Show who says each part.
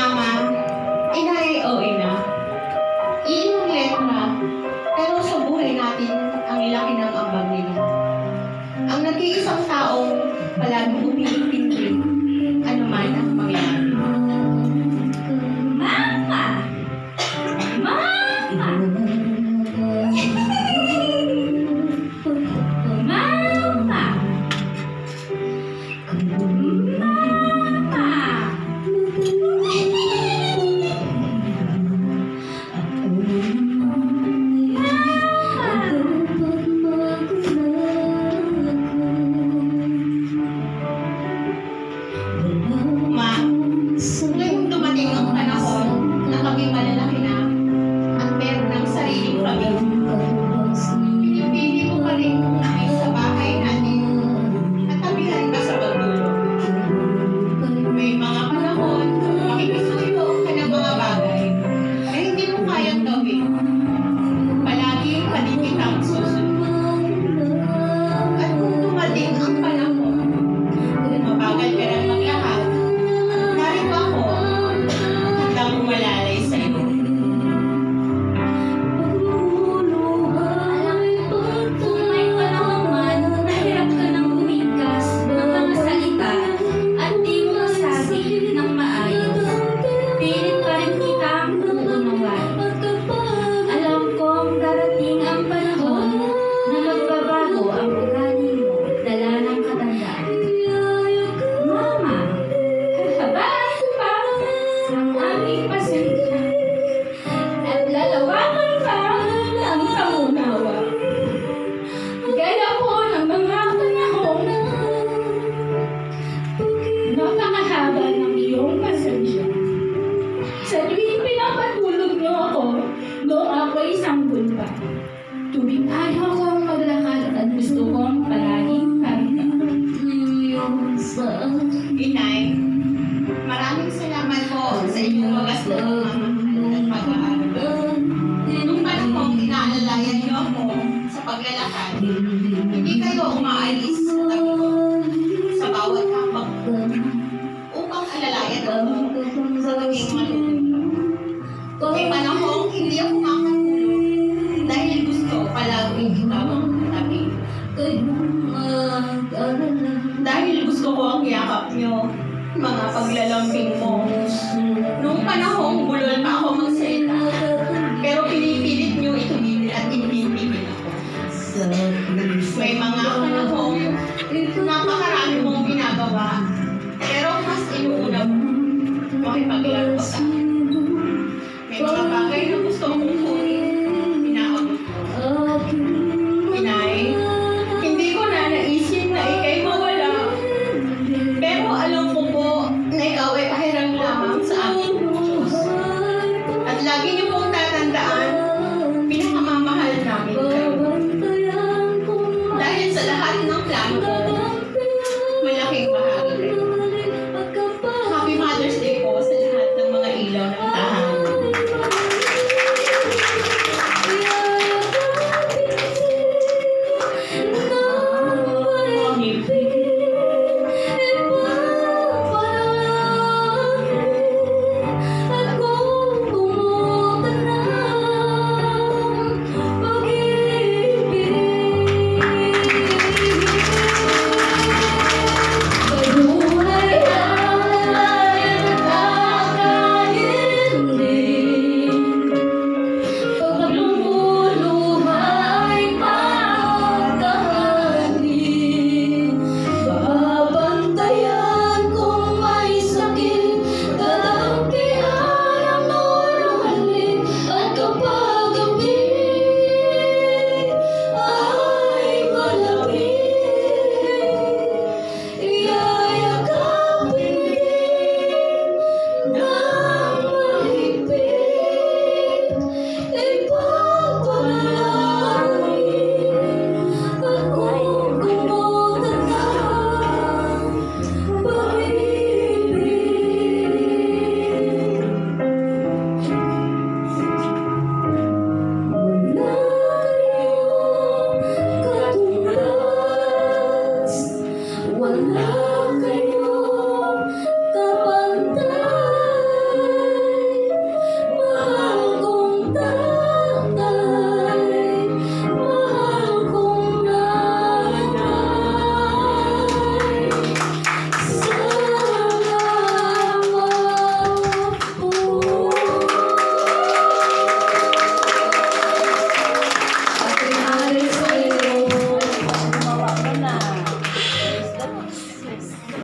Speaker 1: mama, inay na. Iilang letra, pero sa buhay natin, ang laki ng ambag nila. Ang nag-iisang taong palaging umiintindi, ano man ang mangyari.
Speaker 2: Mama! Mama! Mama!
Speaker 1: Ma, ngayong dumating ang panahon na kami malalaki na at meron ng sariling pamilya. Pinipili ko pa rin ay sa bahay natin at tabihan ka sa pagtulog. May mga panahon, makikisuyo ka ng mga bagay na hindi mo kayang gawin. Palagi pa din kitang susunod. At kung dumating ang panahon, mabagal ka ng maglakad, narito ako, handang umalalay sa iyo.
Speaker 2: Kung may panahon man na hirap ka ng umigas ng mga salita at di mo masabi ng maayos, pilit pa rin kitang uunawain. Alam kong darating ang panahon na magbabago ang ugali mo dala ng katandaan. Mama, hahabaan ko pa ang aming pasensya at lalawakan pa ang pangunawa. Gaya ko ng mga panahon, napakahaba ng iyong pasensya. Sa tuwing pinapatulog niyo ako, noong ako'y sanggol pa. Tuwing ayaw kong maglakad at gusto kong palaging karga.
Speaker 1: Inay, maraming salamat po sa inyong wagas na pagmamahal at pag-aaral. Nung panahon inaalalayan niyo ako sa paglalakad, hindi kayo umaalis sa tabi ko sa bawat habang upang alalayan ako sa maging malulog. May panahon hindi ako makatulog dahil gusto palaging kitawang katabi. Dahil gusto ko ang yakap niyo, mga paglalambing mo,